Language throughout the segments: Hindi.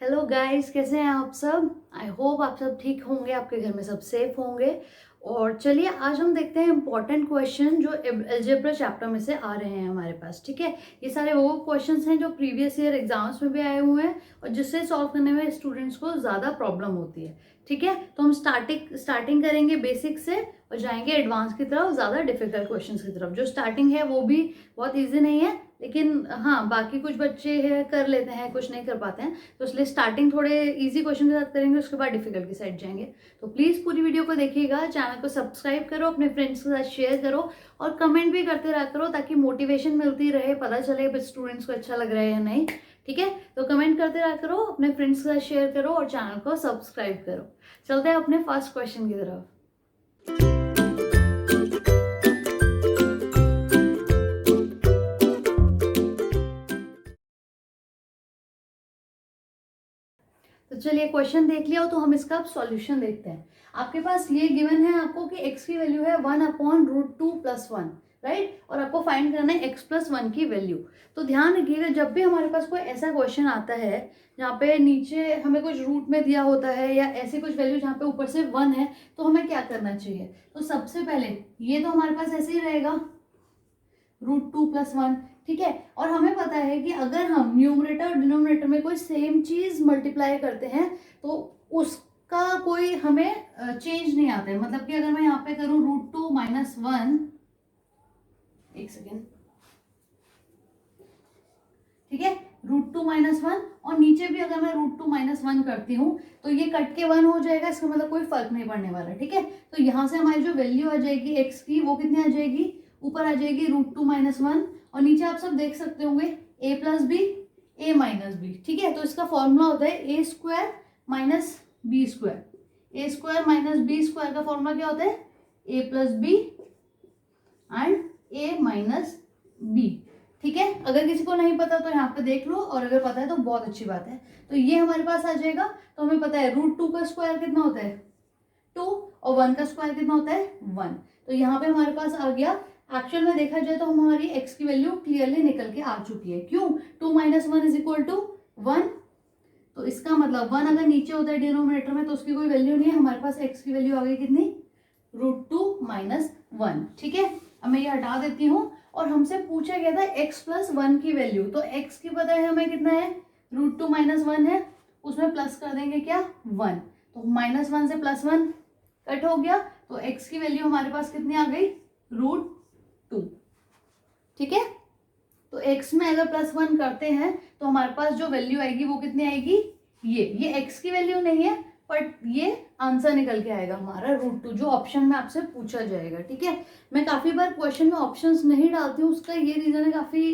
हेलो गाइस, कैसे हैं आप सब। आई होप आप सब ठीक होंगे, आपके घर में सब सेफ होंगे। और चलिए आज हम देखते हैं इंपॉर्टेंट क्वेश्चन जो अलजेब्रा चैप्टर में से आ रहे हैं हमारे पास। ठीक है, ये सारे वो क्वेश्चंस हैं जो प्रीवियस ईयर एग्जाम्स में भी आए हुए हैं और जिससे सॉल्व करने में स्टूडेंट्स को ज़्यादा प्रॉब्लम होती है। ठीक है, तो हम स्टार्टिंग करेंगे बेसिक से और जाएंगे एडवांस की तरफ, ज़्यादा डिफिकल्ट क्वेश्चंस की तरफ। जो स्टार्टिंग है वो भी बहुत ईजी नहीं है, लेकिन हाँ बाकी कुछ बच्चे है कर लेते हैं, कुछ नहीं कर पाते हैं, तो इसलिए स्टार्टिंग थोड़े इजी क्वेश्चन के साथ करेंगे, उसके बाद डिफिकल्ट की साइड जाएंगे। तो प्लीज़ पूरी वीडियो को देखिएगा, चैनल को सब्सक्राइब करो, अपने फ्रेंड्स के साथ शेयर करो और कमेंट भी करते रहा करो ताकि मोटिवेशन मिलती रहे, पता चले स्टूडेंट्स को अच्छा लग रहा है या नहीं। ठीक है, तो कमेंट करते रहा करो, अपने फ्रेंड्स के साथ शेयर करो और चैनल को सब्सक्राइब करो। चलते हैं अपने फर्स्ट क्वेश्चन की तरफ। तो चलिए क्वेश्चन देख लिया हो तो हम इसका अब सॉल्यूशन देखते हैं। आपके पास ये गिवन है आपको कि x की वैल्यू है 1/√2+1, राइट, और आपको फाइंड करना है x+1 की वैल्यू। तो ध्यान रखिएगा, जब भी हमारे पास कोई ऐसा क्वेश्चन आता है जहाँ पे नीचे हमें कुछ रूट में दिया होता है या ऐसी कुछ वैल्यू जहाँ पे ऊपर से 1 है, तो हमें क्या करना चाहिए। तो सबसे पहले ये तो हमारे पास ऐसे ही रहेगा √2+1। ठीक है, और हमें पता है कि अगर हम न्यूमरेटर और डिनोमिनेटर में कोई सेम चीज मल्टीप्लाई करते हैं तो उसका कोई हमें चेंज नहीं आता है। मतलब कि अगर मैं यहाँ पे करूं √2 - 1, एक सेकेंड, ठीक है, √2 - 1 और नीचे भी अगर मैं √2 - 1 करती हूँ तो ये कट के 1 हो जाएगा, इसका मतलब कोई फर्क नहीं पड़ने वाला। ठीक है, तो यहाँ से हमारी जो वैल्यू आ जाएगी x की वो कितनी आ जाएगी, ऊपर आ जाएगी √2 - 1 और नीचे आप सब देख सकते होंगे a+b a-b। ठीक है, तो इसका फॉर्मूला होता है a² - b²। a² - b² का फॉर्मूला क्या होता है, a+b एंड a-b। ठीक है, अगर किसी को नहीं पता तो यहाँ पे देख लो, और अगर पता है तो बहुत अच्छी बात है। तो ये हमारे पास आ जाएगा। तो हमें पता है √2 का स्क्वायर कितना होता है 2 और 1 का स्क्वायर कितना होता है 1। तो यहाँ पे हमारे पास आ गया। एक्चुअल में देखा जाए तो हमारी x की वैल्यू क्लियरली निकल के आ चुकी है। क्यों, 2 - 1 = 1। तो इसका मतलब 1 अगर नीचे होता है डिनोमिनेटर में तो उसकी कोई वैल्यू नहीं है। हमारे पास x की वैल्यू आ गई कितनी, √2 - 1। ठीक है, अब मैं ये हटा देती हूँ और हमसे पूछा गया था x+1 की वैल्यू। तो x की पता है हमें कितना है, √2 - 1 है, उसमें प्लस कर देंगे क्या 1। तो -1 से +1 कट हो गया, तो x की वैल्यू हमारे पास कितनी आ गई, √2। ठीक है, तो x में अगर +1 करते हैं तो हमारे पास जो वैल्यू आएगी वो कितनी आएगी, ये x की वैल्यू नहीं है, बट ये आंसर निकल के आएगा हमारा √2, जो ऑप्शन में आपसे पूछा जाएगा। ठीक है, मैं काफी बार क्वेश्चन में ऑप्शंस नहीं डालती हूँ, उसका ये रीजन है, काफी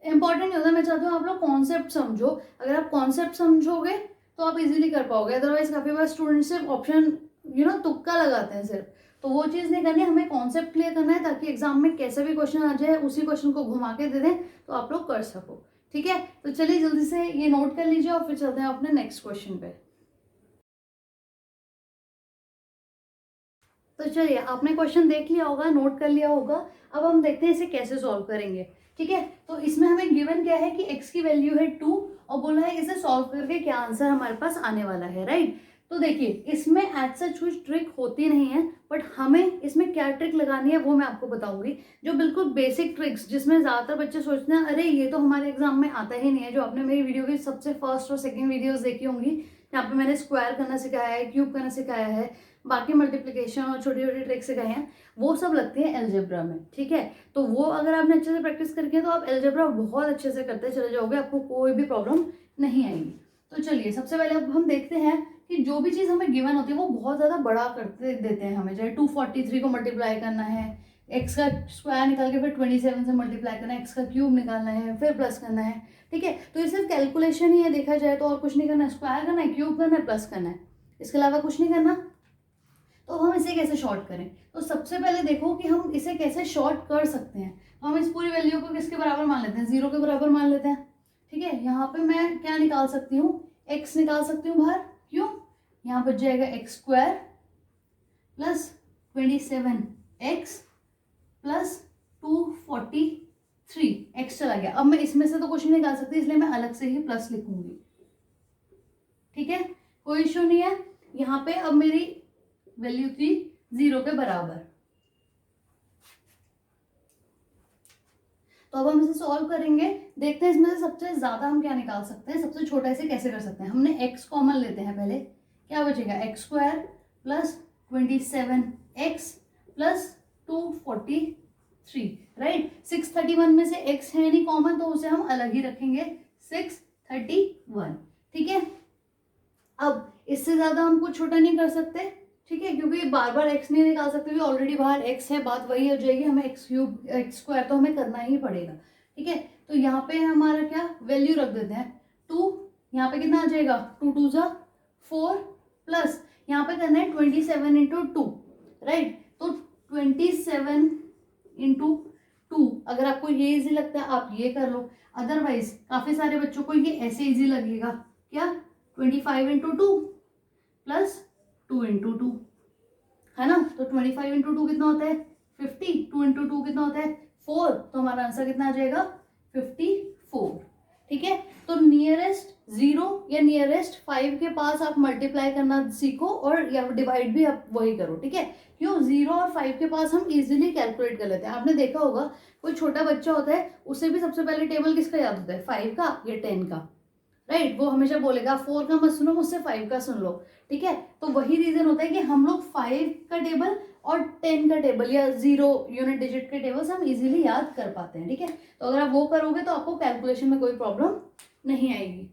इंपॉर्टेंट नहीं होता। मैं चाहती हूँ आप लोग कॉन्सेप्ट समझो। अगर आप कॉन्सेप्ट समझोगे तो आप इजीली कर पाओगे, अदरवाइज काफी बार स्टूडेंट सिर्फ ऑप्शन तुक्का लगाते हैं सिर्फ। तो वो चीज़ नहीं करनी, हमें कॉन्सेप्ट क्लियर करना है ताकि एग्जाम में कैसा भी क्वेश्चन आ जाए उसी क्वेश्चन को घुमा के दे दें तो आप लोग कर सको। ठीक है, तो चलिए जल्दी से ये नोट कर लीजिए और फिर चलते हैं अपने नेक्स्ट क्वेश्चन पे। तो चलिए, आपने क्वेश्चन देख लिया होगा, नोट कर लिया होगा। अब हम देखते हैं इसे कैसे सॉल्व करेंगे। ठीक है, तो इसमें हमें गिवन क्या है कि x की वैल्यू है 2 और बोला है इसे सॉल्व करके क्या आंसर हमारे पास आने वाला है, राइट। तो देखिए, इसमें एज सच कुछ ट्रिक होती नहीं है, बट हमें इसमें क्या ट्रिक लगानी है वो मैं आपको बताऊंगी। जो बिल्कुल बेसिक ट्रिक्स जिसमें ज्यादातर बच्चे सोचते हैं अरे ये तो हमारे एग्जाम में आता ही नहीं है। जो आपने मेरी वीडियो की सबसे फर्स्ट और सेकंड वीडियोस देखी होंगी, यहाँ पे मैंने स्क्वायर करना सिखाया है, क्यूब करना सिखाया है, बाकी मल्टीप्लिकेशन और छोटी छोटी ट्रिक्स सिखाए हैं, वो सब लगती है एल्जेब्रा में। ठीक है, तो वो अगर आपने अच्छे से प्रैक्टिस करके तो आप एल्जेब्रा बहुत अच्छे से करते चले जाओगे, आपको कोई भी प्रॉब्लम नहीं आएगी। तो चलिए सबसे पहले अब हम देखते हैं कि जो भी चीज़ हमें गिवन होती है वो बहुत ज़्यादा बड़ा करते देते हैं हमें। चाहे 243 को मल्टीप्लाई करना है, एक्स का स्क्वायर निकाल के फिर 27 से मल्टीप्लाई करना है, एक्स का क्यूब निकालना है, फिर प्लस करना है। ठीक है, तो ये सिर्फ कैलकुलेशन ही है देखा जाए तो, और कुछ नहीं करना है। स्क्वायर करना है, क्यूब करना है, प्लस करना है, इसके अलावा कुछ नहीं करना। तो हम इसे कैसे शॉर्ट करें, तो सबसे पहले देखो कि हम इसे कैसे शॉर्ट कर सकते हैं। तो हम इस पूरी वैल्यू को किसके बराबर मान लेते हैं, 0 के बराबर मान लेते हैं। ठीक है, यहाँ पे मैं क्या निकाल सकती हूँ, x निकाल सकती हूँ बाहर। क्यों, यहाँ बच जाएगा x² plus 27x plus 243, x चला गया। अब मैं इसमें से तो कुछ नहीं निकाल सकती, इसलिए मैं अलग से ही प्लस लिखूंगी। कोई इशू नहीं है। यहाँ पे अब मेरी वैल्यू थी 0 के बराबर। तो अब हम इसे सॉल्व करेंगे, देखते हैं इसमें से सबसे ज्यादा हम क्या निकाल सकते हैं, सबसे छोटा इसे कैसे कर सकते हैं। हमने x कॉमन लेते हैं पहले, क्या बचेगा x square plus 27x plus 243, right. 631 में से x है नहीं कॉमन, तो उसे हम अलग ही रखेंगे 631, ठीक है। अब इससे ज्यादा हम कुछ छोटा नहीं कर सकते, ठीक है, क्योंकि बार बार x नहीं निकाल सकते, क्योंकि ऑलरेडी बाहर x है, बात वही हो जाएगी, हमें x क्यूब x स्क्वायर तो हमें करना ही पड़ेगा, ठीक है। तो यहाँ पे हमारा क्या वैल्यू रख देते हैं 2, यहाँ पे कितना आ जाएगा 2 2 जा 4 प्लस यहाँ पे करना है 27 इंटू 2, राइट। तो 27 इंटू 2, अगर आपको ये इजी लगता है आप ये कर लो, अदरवाइज काफी सारे बच्चों को ये ऐसे इजी लगेगा, क्या 25 इंटू 2 प्लस 2 इंटू 2, है ना। तो 25 इंटू 2 कितना होता है 50, 2 इंटू 2 कितना होता है 4, तो हमारा आंसर कितना आ जाएगा 54, ठीक है। तो नियरेस्ट 0 या नियरेस्ट 5 के पास आप मल्टीप्लाई करना सीखो, और या डिवाइड भी आप वही करो, ठीक है। क्यों 0 और 5 के पास हम इजीली कैलकुलेट कर लेते हैं। आपने देखा होगा कोई छोटा बच्चा होता है, उसे भी सबसे पहले टेबल किसका याद होता है 5 का या 10 का, राइट। वो हमेशा बोलेगा 4 का मत सुनो मुझसे, 5 का सुन लो, ठीक है। तो वही रीजन होता है कि हम लोग 5 का टेबल और 10 का टेबल या 0 यूनिट डिजिट के टेबल्स हम इजीली याद कर पाते हैं, ठीक है। तो अगर आप वो करोगे तो आपको कैलकुलेशन में कोई प्रॉब्लम नहीं आएगी।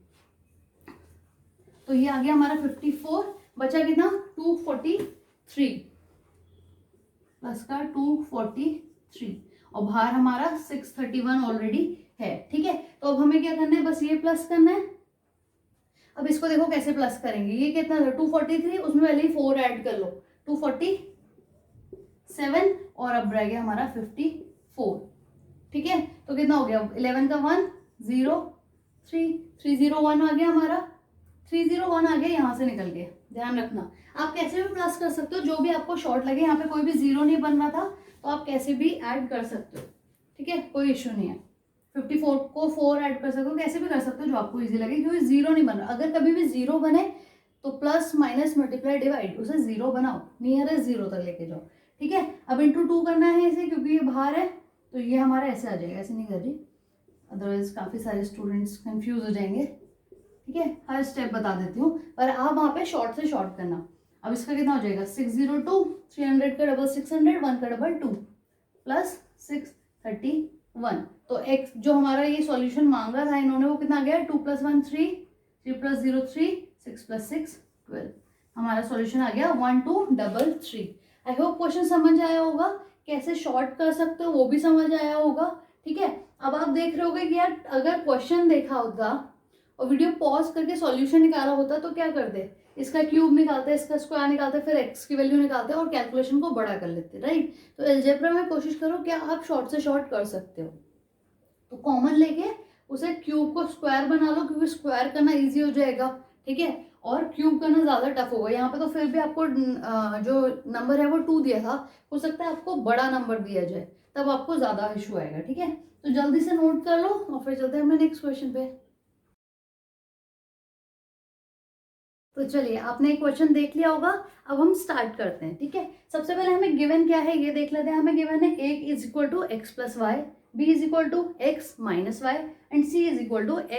तो ये आ गया हमारा 54, बचा कितना 243 प्लस का 243, और बाहर हमारा 631 ऑलरेडी है, ठीक है। तो अब हमें क्या करना है, बस ये प्लस करना है। अब इसको देखो कैसे प्लस करेंगे, ये कितना था 243, उसमें पहले ही 4 ऐड कर लो 247, और अब रह गया हमारा 54, ठीक है। तो कितना हो गया 11 का 1 0 3 301 आ गया हमारा, 301 आ गया, यहाँ से निकल गया। ध्यान रखना आप कैसे भी प्लस कर सकते हो, जो भी आपको शॉर्ट लगे, यहाँ पे कोई भी 0 नहीं बन रहा था, तो आप कैसे भी ऐड कर सकते हो, ठीक है, कोई इश्यू नहीं है। 54 को 4 ऐड कर सकते हो, कैसे भी कर सकते हो जो आपको इजी लगे, क्योंकि 0 नहीं बन रहा। अगर कभी भी 0 बने तो प्लस माइनस मल्टीप्लाई डिवाइड, उसे 0 बनाओ, नियरेस्ट 0 तक लेके जाओ, ठीक है। अब इंटू 2 करना है इसे, क्योंकि ये बाहर है, तो ये हमारा ऐसे आ जाएगा, ऐसे नहीं कर रही, अदरवाइज काफी सारे स्टूडेंट्स कंफ्यूज हो जाएंगे, ठीक है। हर स्टेप बता देती हूँ, पर आप वहां पे शॉर्ट से शॉर्ट करना। अब इसका कितना हो जाएगा 602, 300 का डबल 600, 1 का डबल 2 प्लस 631। तो x जो हमारा ये सॉल्यूशन मांगा था इन्होंने, वो कितना आ गया 2 + 1 3, 3 + 0 3, 6 + 6 12, हमारा सॉल्यूशन आ गया 1233। आई होप क्वेश्चन समझ आया होगा, कैसे शॉर्ट कर सकते हो वो भी समझ आया होगा, ठीक है। अब आप देख रहे होगे कि यार अगर क्वेश्चन देखा होता और वीडियो पॉज करके सॉल्यूशन निकाला होता तो क्या करते, इसका क्यूब निकालते, इसका स्क्वायर निकालते, फिर x की वैल्यू निकालते और कैलकुलेशन को बड़ा कर लेते, राइट। तो अलजेब्रा में कोशिश करो क्या आप शॉर्ट से शॉर्ट कर सकते हो, तो कॉमन लेके उसे क्यूब को स्क्वायर बना लो, क्योंकि स्क्वायर करना इजी हो जाएगा, ठीक है, और क्यूब करना ज्यादा टफ होगा। यहाँ पे तो फिर भी आपको जो नंबर है वो 2 दिया था, हो सकता है आपको बड़ा नंबर दिया जाए, तब आपको ज्यादा इशू आएगा, ठीक है। तो जल्दी से नोट कर लो और फिर चलते हैं हमें नेक्स्ट क्वेश्चन पे। तो चलिए आपने एक क्वेश्चन देख लिया होगा, अब हम स्टार्ट करते हैं, ठीक है। सबसे पहले हमें गिवन क्या है ये देख लेते हैं। हमें गिवन है a = x + y, b = x - y and c =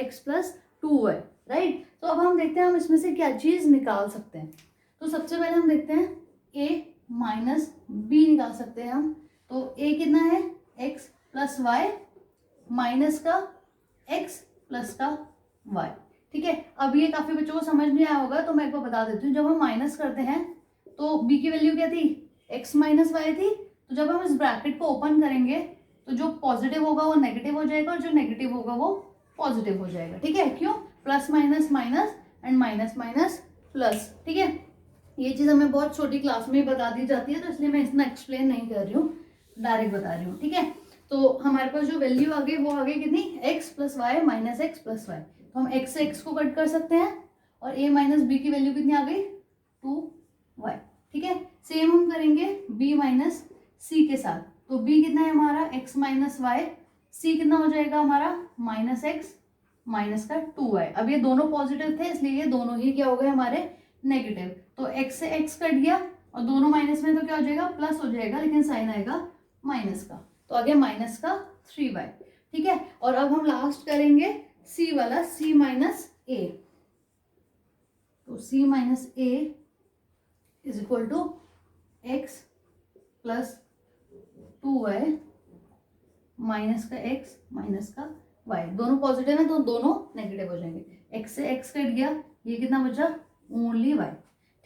x + 2y, right. तो अब हम देखते हैं हम इसमें से क्या चीज निकाल सकते हैं। तो सबसे पहले हम देखते हैं a - b निकाल सकते हैं हम। तो a कितना है x + y माइनस का x प्लस का y, ठीक है। अब ये काफी बच्चों को समझ नहीं आया होगा, तो मैं एक बार बता देती हूँ। जब हम माइनस करते हैं तो b की वैल्यू क्या थी x - y थी, तो जब हम इस ब्रैकेट को ओपन करेंगे तो जो पॉजिटिव होगा वो नेगेटिव हो जाएगा और जो नेगेटिव होगा वो पॉजिटिव हो जाएगा, ठीक है। क्यों plus minus minus and minus minus plus, ठीक है। ये चीज हमें बहुत छोटी क्लास में बता दी जाती है, तो इसलिए मैं इतना एक्सप्लेन नहीं कर रही हूँ, डायरेक्ट बता रही हूँ, ठीक है। तो हमारे पास जो वैल्यू आ गई वो आ गई कितनी x + y minus x + y। तो हम x से x को कट कर सकते हैं और a - b की वैल्यू कितनी आ गई 2y, ठीक है। सेम हम करेंगे b - c के साथ। तो b कितना है हमारा x - y, c कितना हो जाएगा हमारा -x माइनस का 2y। अब ये दोनों पॉजिटिव थे इसलिए ये दोनों ही क्या हो गए हमारे नेगेटिव, तो x से x कट गया और दोनों माइनस में तो क्या हो जाएगा, प्लस हो जाएगा, लेकिन साइन आएगा माइनस का, तो आ गया माइनस का 3y। ठीक है, और अब हम लास्ट करेंगे c वाला, c माइनस a, तो c minus a is equal to x plus 2y minus का x माइनस का y, दोनों पॉजिटिव है तो दोनों नेगेटिव हो जाएंगे, x से x कट गया, ये कितना बचा, ओनली y।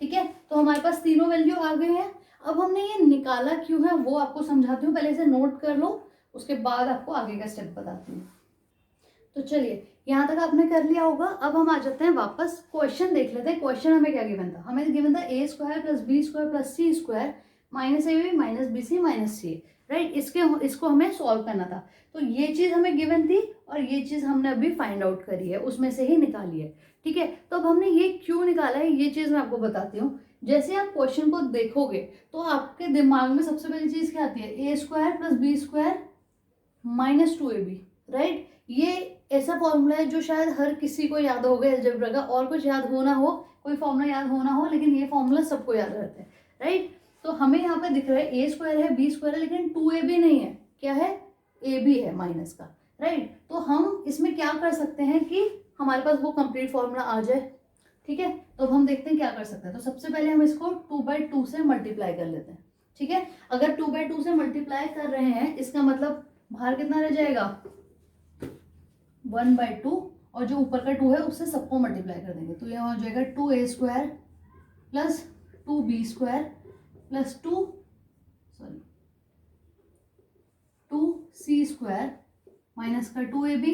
ठीक है, तो हमारे पास तीनों वैल्यू आ गए हैं। अब हमने ये निकाला क्यों है वो आपको समझाती हूँ, पहले इसे नोट कर लो, उसके बाद आपको आगे का स्टेप बताती हूँ। तो चलिए, यहाँ तक आपने कर लिया होगा। अब हम आ जाते हैं वापस, क्वेश्चन देख लेते हैं। क्वेश्चन हमें क्या गिवन था, हमें गिवन था a square plus B square plus C square minus A B minus B C minus C, right. इसको हमें सॉल्व करना था, तो ये चीज़ हमें गिवन थी और ये चीज़ हमने अभी फाइंड आउट करी है, उसमें से ही निकाली है। ठीक है, तो अब हमने ये क्यों निकाला है ये चीज़ मैं आपको बताती हूँ। जैसे आप क्वेश्चन को देखोगे तो आपके दिमाग में सबसे पहली चीज़ क्या आती है, A square plus B square minus 2ab, right. ये ऐसा फॉर्मूला है जो शायद हर किसी को याद होगा अलजेब्रा का, और कुछ याद हो ना हो, कोई फॉर्मूला याद हो ना हो, लेकिन ये फॉर्मूला सबको याद रहता है, राइट। तो हमें यहाँ पे दिख रहा है ए स्क्वायर है, बी स्क्वायर है, लेकिन 2ab नहीं है, क्या है, ए बी है माइनस का, राइट। तो हम इसमें क्या कर सकते हैं कि हमारे पास वो कंप्लीट फॉर्मूला आ जाए। ठीक है, तो अब हम देखते हैं क्या कर सकते हैं। तो सबसे पहले हम इसको 2/2 से मल्टीप्लाई कर लेते हैं। ठीक है, अगर 2/2 से मल्टीप्लाई कर रहे हैं, इसका मतलब बाहर कितना रह जाएगा, 1/2, और जो ऊपर का 2 है उससे सबको मल्टीप्लाई कर देंगे, तो यहाँ हो जाएगा 2a square plus 2b square plus 2c square minus का 2ab।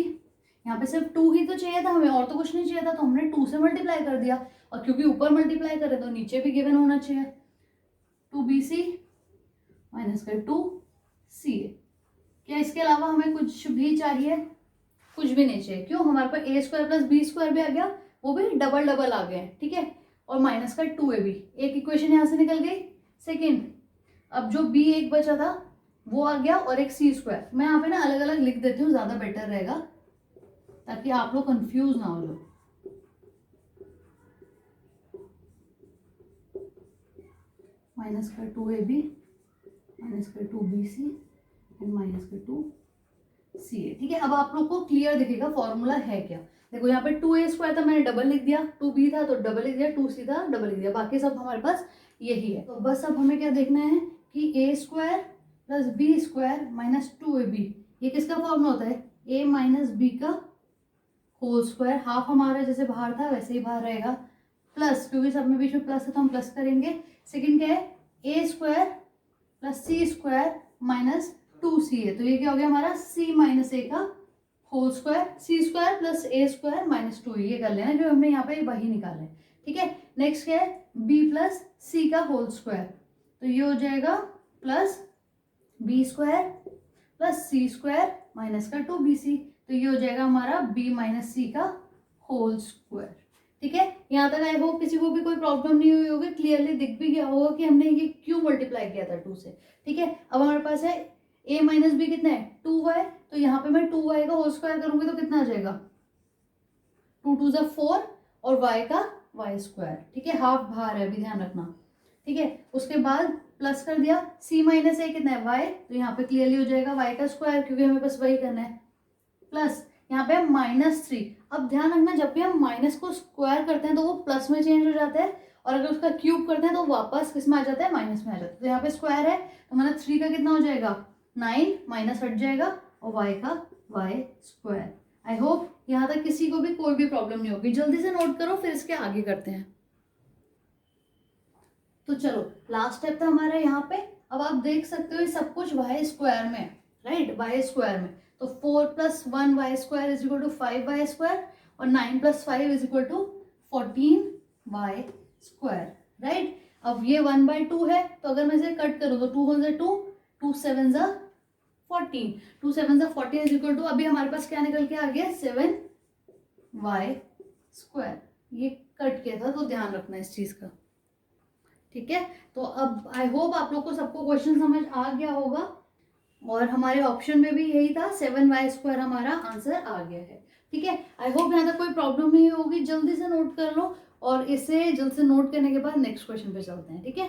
यहाँ पे सिर्फ 2 ही तो चाहिए था हमें, और तो कुछ नहीं चाहिए था, तो हमने 2 से मल्टीप्लाई कर दिया, और क्योंकि ऊपर मल्टीप्लाई करे तो नीचे भी गिवन होना चाहिए, 2bc माइनस का 2ca। क्या इसके अलावा हमें कुछ भी चाहिए, कुछ भी नहीं चाहिए, क्यों, हमारे पास ए स्क्वायर प्लस बी स्क्वायर भी आ गया, वो भी डबल डबल आ गए हैं। ठीक है, और माइनस का 2ab, एक इक्वेशन यहाँ से निकल गई। सेकेंड, अब जो b एक बचा था वो आ गया, और एक सी स्क्वायर, मैं यहाँ पे ना अलग अलग लिख देती हूँ, ज़्यादा बेटर रहेगा, ताकि आप लोग कंफ्यूज ना हो जाओ। माइनस का 2ab माइनस का 2bc एंड माइनस का 2ca। ठीक है, अब आप लोग को क्लियर दिखेगा फॉर्मूला है क्या। देखो यहाँ पे 2a स्क्वायर था, मैंने डबल लिख दिया, 2b था तो डबल लिख दिया, 2c था डबल लिख दिया, बाकी सब हमारे पास यही है। तो बस अब हमें क्या देखना है कि a square plus B square minus 2ab, ये किसका फॉर्मूला होता है, a माइनस बी का होल स्क्वायर, हाफ हमारा जैसे बाहर था वैसे ही बाहर रहेगा, प्लस, क्योंकि सब में बीच में प्लस है तो हम प्लस करेंगे। सेकंड क्या है, A square plus C square minus 2c है, तो ये क्या हो गया हमारा c माइनस ए का होल स्क्वायर, सी स्क्वायर प्लस ए स्क्वायर माइनस 2, ये कर लेना जो हमने यहाँ पे वही निकाला है। ठीक है, नेक्स्ट क्या है, b प्लस सी का होल स्क्वायर, तो ये हो जाएगा plus B square plus C square minus का 2bc, तो ये हो जाएगा हमारा b माइनस सी का होल स्क्वायर। ठीक है, यहाँ तक आई होप किसी को भी कोई प्रॉब्लम नहीं हुई होगी, क्लियरली दिख भी गया होगा कि हमने ये क्यों मल्टीप्लाई किया था 2 से। ठीक है, अब हमारे पास है a माइनस बी कितना है 2y, तो यहाँ पे मैं 2y का होल स्क्वायर करूंगी तो कितना आ जाएगा, 2 2 जा 4 और y का y स्क्वायर। ठीक है, हाफ बाहर है, अभी ध्यान रखना। ठीक है, उसके बाद प्लस कर दिया, c माइनस ए कितना है y, तो यहाँ पे क्लियरली हो जाएगा y का स्क्वायर, क्योंकि हमें बस वही करना है, प्लस यहाँ पे -3। अब ध्यान रखना, जब भी हम माइनस को स्क्वायर करते हैं तो वो प्लस में चेंज हो जाता है, और अगर उसका क्यूब करते हैं तो वापस किस में आ जाता है, माइनस में आ जाता है। तो यहाँ पे स्क्वायर है तो मतलब 3 का कितना हो जाएगा 9, माइनस हट जाएगा, और y का y स्क्वायर। आई होप यहाँ तक किसी को भी कोई भी प्रॉब्लम नहीं होगी, जल्दी से नोट करो फिर इसके आगे करते हैं। तो चलो, लास्ट स्टेप था हमारा यहाँ पे। अब आप देख सकते हो ये सब कुछ y स्क्वायर में, राइट, y स्क्वायर में, तो 4 + 1 y square is equal to 5 y square, और 9 + 5 is equal to 14 y square, right. अब ये 1/2 है, तो अगर मैं इसे कट करूँ तो 2 × 2, 2 7 × 14, 2 7 × 14 इज इक्वल टू, अभी हमारे पास क्या निकल के आ गया 7 y स्क्वायर। ये कट किया था तो ध्यान रखना इस चीज का। ठीक है, तो अब आई होप आप लोग को सबको क्वेश्चन समझ आ गया होगा, और हमारे ऑप्शन में भी यही था, 7y स्क्वायर हमारा आंसर आ गया है। ठीक है, आई होप यहाँ तक कोई प्रॉब्लम नहीं होगी, जल्दी से नोट कर लो। और इसे जल्द से नोट करने के बाद नेक्स्ट क्वेश्चन पे चलते हैं, ठीक है।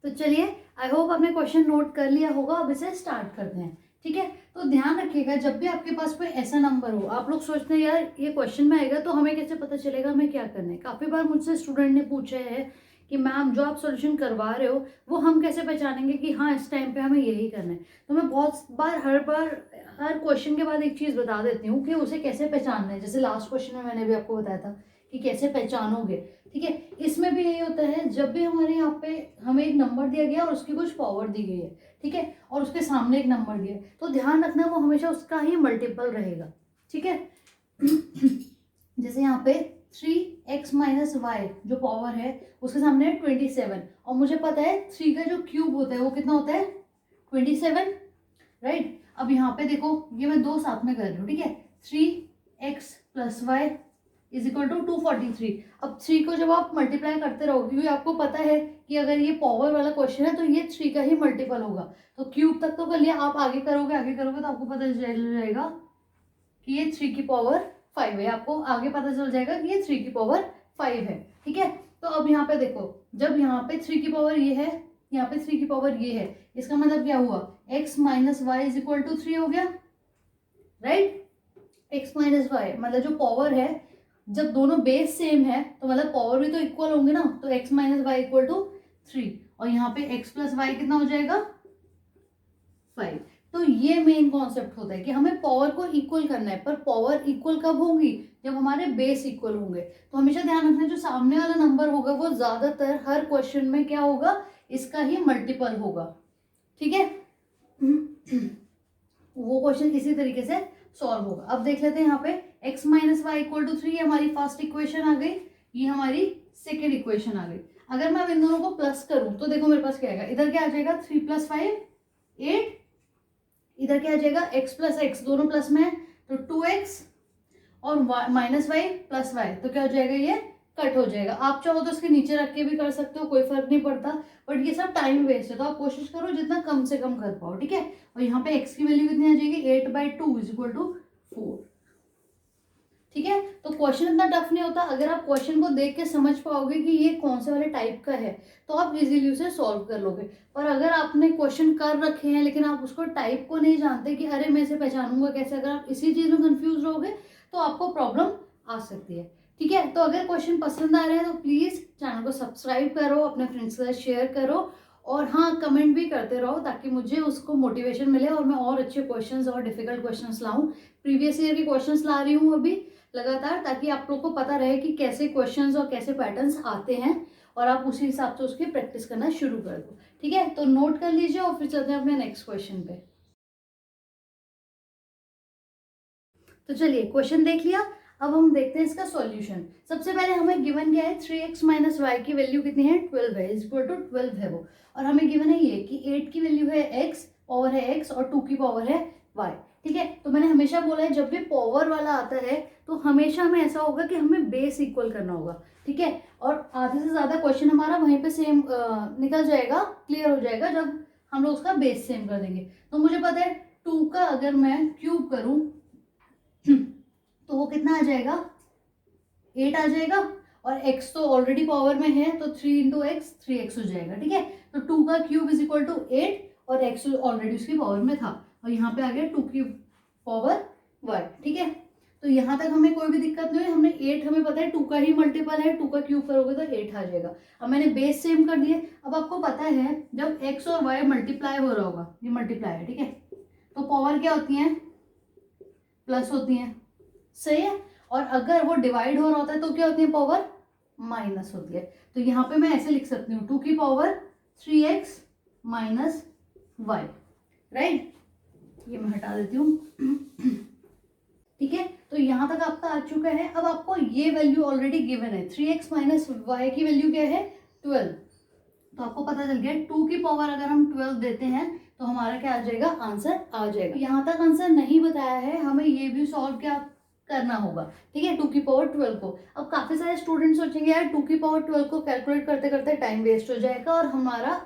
तो चलिए, आई होप आपने क्वेश्चन नोट कर लिया होगा। अब इसे स्टार्ट करते हैं, ठीक है। तो ध्यान रखिएगा, जब भी आपके पास कोई ऐसा नंबर हो, आप लोग सोचते हैं यार ये क्वेश्चन में आएगा तो हमें कैसे पता चलेगा हमें क्या करना है। काफ़ी बार मुझसे स्टूडेंट ने पूछा है कि मैम जो आप सॉल्यूशन करवा रहे हो वो हम कैसे पहचानेंगे कि हाँ इस टाइम पे हमें यही करना है। तो मैं बहुत बार हर क्वेश्चन के बाद एक चीज़ बता देती हूँ कि उसे कैसे पहचानना है। जैसे लास्ट क्वेश्चन में मैंने भी आपको बताया था कि कैसे पहचानोगे, ठीक है। इसमें भी यही होता है, जब भी हमारे यहाँ पे हमें एक नंबर दिया गया और उसकी कुछ पावर दी गई है, ठीक है, और उसके सामने एक नंबर दिया है, तो ध्यान रखना वो हमेशा उसका ही मल्टीपल रहेगा, ठीक है। जैसे यहाँ पे 3x माइनस वाई जो पावर है उसके सामने है 27, और मुझे पता है 3 का जो क्यूब होता है वो कितना होता है 27, राइट। अब यहाँ पे देखो ये मैं दो साथ में कर रही हूँ, ठीक है। 3x plus Y is equal to 243। अब 3 को जब आप मल्टीप्लाई करते रहोगे, क्योंकि आपको पता है कि अगर ये पावर वाला क्वेश्चन है तो ये 3 का ही मल्टीपल होगा, तो क्यूब तक तो कर लिया, आप आगे करोगे तो आपको पता चल जाएगा कि ये 3 की पावर 5 है। आपको आगे पता चल जाएगा कि ये 3 की पावर 5 है, ठीक है। तो अब यहाँ पे देखो, जब यहाँ पे 3 की पावर ये है, यहाँ पे 3 की पावर ये है, इसका मतलब क्या हुआ, x minus Y is equal to 3 हो गया, राइट। x माइनस वाई मतलब जो पावर है, जब दोनों बेस सेम है तो मतलब पावर भी तो इक्वल होंगे ना, तो x minus Y equal to 3, और यहाँ पे x प्लस वाई कितना हो जाएगा 5। तो ये मेन कॉन्सेप्ट होता है कि हमें पावर को इक्वल करना है, पर पावर इक्वल कब होंगी, जब हमारे बेस इक्वल होंगे। तो हमेशा ध्यान रखना जो सामने वाला नंबर होगा वो ज्यादातर हर क्वेश्चन में क्या होगा, इसका ही मल्टीपल होगा, ठीक है। वो क्वेश्चन इसी तरीके से सॉल्व होगा। अब देख लेते हैं यहाँ पे x minus Y equal to 3 हमारी फर्स्ट इक्वेशन आ गई, ये हमारी सेकेंड इक्वेशन आ गई। अगर मैं इन दोनों को प्लस करूं तो देखो मेरे पास क्या आएगा, इधर क्या आ जाएगा 3 प्लस 5 8, इधर क्या आ जाएगा x प्लस एक्स, दोनों प्लस में है तो 2x, और माइनस वाई प्लस वाई, तो क्या हो जाएगा ये कट हो जाएगा। आप चाहो तो इसके नीचे रख के भी कर सकते हो, कोई फर्क नहीं पड़ता, बट ये सब टाइम वेस्ट है, तो आप कोशिश करो जितना कम से कम कर पाओ, ठीक है। और यहाँ पे x की वैल्यू कितनी आ जाएगी 8/2 इज इक्वल टू 4, ठीक है। तो क्वेश्चन इतना टफ नहीं होता, अगर आप क्वेश्चन को देख के समझ पाओगे कि ये कौन से वाले टाइप का है तो आप इजीली उसे सॉल्व कर लोगे। और अगर आपने क्वेश्चन कर रखे हैं लेकिन आप उसको टाइप को नहीं जानते कि अरे मैं इसे पहचानूंगा कैसे, अगर आप इसी चीज में कंफ्यूज रहोगे तो आपको प्रॉब्लम आ सकती है, ठीक है। तो अगर क्वेश्चन पसंद आ रहे हैं तो प्लीज चैनल को सब्सक्राइब करो, अपने फ्रेंड्स के साथ शेयर करो, और हाँ कमेंट भी करते रहो ताकि मुझे उसको मोटिवेशन मिले और मैं और अच्छे क्वेश्चंस और डिफिकल्ट क्वेश्चंस लाऊं। प्रीवियस ईयर के क्वेश्चंस ला रही हूँ अभी लगातार, ताकि आप लोग को पता रहे कि कैसे क्वेश्चंस और कैसे पैटर्न्स आते हैं, और आप उसी हिसाब से उसकी प्रैक्टिस करना शुरू कर दो, ठीक है। तो नोट कर लीजिए और फिर चलते हैं अपने नेक्स्ट क्वेश्चन पे। तो चलिए क्वेश्चन देख लिया, अब हम देखते हैं इसका सॉल्यूशन। सबसे पहले हमें गिवन क्या है, 3x माइनस वाई की वैल्यू कितनी है 12 है, इज इक्वल टू 12 है वो, और हमें गिवन है ये कि 8 की वैल्यू है x, पावर है x, और 2 की पावर है y, ठीक है। तो मैंने हमेशा बोला है जब भी पावर वाला आता है तो हमेशा हमें ऐसा होगा कि हमें बेस इक्वल करना होगा, ठीक है। और आधे से ज्यादा क्वेश्चन हमारा वहीं पे सेम निकल जाएगा, क्लियर हो जाएगा जब हम लोग उसका बेस सेम कर देंगे। तो मुझे पता है 2 का अगर मैं क्यूब करूं तो वो कितना आ जाएगा 8 आ जाएगा, और x तो ऑलरेडी पावर में है तो 3 इंटू एक्स 3x हो जाएगा, ठीक है। तो 2 का क्यूब इज इक्वल टू 8, और x ऑलरेडी उसकी पावर में था, और यहाँ पे आ गया 2 की पावर y, ठीक है। तो यहाँ तक हमें कोई भी दिक्कत नहीं है, हमने 8 हमें पता है 2 का ही मल्टीपल है, 2 का क्यूब करोगे तो 8 आ जाएगा। अब मैंने बेस सेम कर दिए। अब आपको पता है जब x और y मल्टीप्लाई हो रहा होगा, ये मल्टीप्लाई है, ठीक है, तो पावर क्या होती है प्लस होती है, सही है। और अगर वो डिवाइड हो रहा होता है तो क्या होती है पावर माइनस होती है। तो यहाँ पे मैं ऐसे लिख सकती हूँ 2 की power 3x minus Y, right. ये मैं हटा देती हूँ, ठीक है। तो यहाँ तक आपका आ चुका है। अब आपको ये वैल्यू ऑलरेडी गिवन है, 3x माइनस वाई की वैल्यू क्या है 12, तो आपको पता चल गया 2 की पावर अगर हम 12 देते हैं तो हमारा क्या आ जाएगा, आंसर आ जाएगा। यहाँ तक आंसर नहीं बताया है, हमें ये भी सॉल्व क्या करना होगा, ठीक है, 2 की पावर 12 को। अब काफी सारे स्टूडेंट सोचेंगे यार 2 की पावर 12 को कैलकुलेट करते करते टाइम वेस्ट हो जाएगा और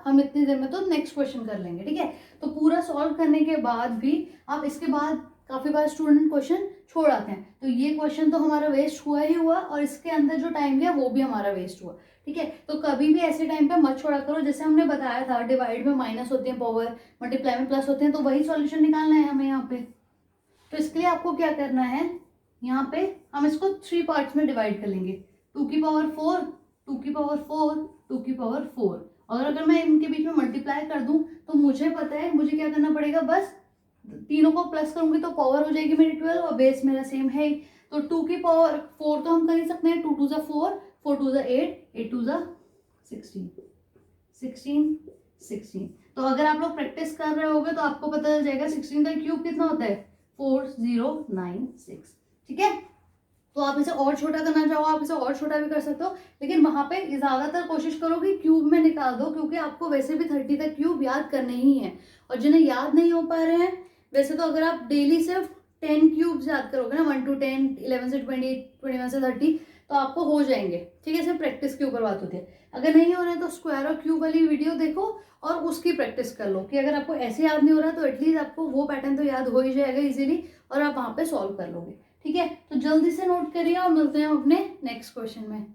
हम इतनी देर में तो नेक्स्ट क्वेश्चन कर लेंगे, ठीक है। तो पूरा सॉल्व करने के बाद भी आप इसके बाद काफ़ी बार स्टूडेंट क्वेश्चन छोड़ आते हैं, तो ये क्वेश्चन तो हमारा वेस्ट हुआ ही हुआ, और इसके अंदर जो टाइम गया वो भी हमारा वेस्ट हुआ। ठीक है, तो कभी भी ऐसे टाइम पे मत छोड़ा करो। जैसे हमने बताया था, डिवाइड में माइनस होती है पावर, मल्टीप्लाई में प्लस होते हैं, तो वही सॉल्यूशन निकालना है हमें यहाँ पे। तो इसके लिए आपको क्या करना है, यहाँ पे हम इसको 3 पार्ट्स में डिवाइड कर लेंगे, 2 की पावर 4, 2 की पावर 4, 2 की पावर 4। और अगर मैं इनके बीच में मल्टीप्लाई कर दूं तो मुझे पता है मुझे क्या करना पड़ेगा, बस तीनों को प्लस करूंगी तो पावर हो जाएगी मेरी 12, और बेस मेरा सेम है। तो 2 की पावर 4 तो हम कर ही सकते हैं, 2 2 जा 4, 4 2 जा 8, 8 2 जा 16, 16, 16। तो अगर आप लोग प्रैक्टिस कर रहे होगे तो आपको पता चल जाएगा 16 का क्यूब कितना होता है, 4096। ठीक है, तो आप इसे और छोटा करना चाहो आप इसे और छोटा भी कर सकते हो, लेकिन वहां पे ज्यादातर कोशिश करो कि क्यूब में निकाल दो, क्योंकि आपको वैसे भी 30 तक क्यूब याद करने ही है। और जिन्हें याद नहीं हो पा रहे हैं, वैसे तो अगर आप डेली सिर्फ 10 क्यूब्स याद करोगे ना, 1 to 10, 11 से 20, 21 से 30, तो आपको हो जाएंगे। ठीक है, सिर्फ प्रैक्टिस के ऊपर बात होती है। अगर नहीं हो रहा है तो स्क्वायर और क्यूब वाली वीडियो देखो और उसकी प्रैक्टिस कर लो, कि अगर आपको ऐसे याद नहीं हो रहा तो एटलीस्ट आपको वो पैटर्न तो याद हो ही जाएगा इजीली, और आप वहां पे सॉल्व कर लोगे। ठीक है, तो जल्दी से नोट करिए और मिलते हैं अपने नेक्स्ट क्वेश्चन में।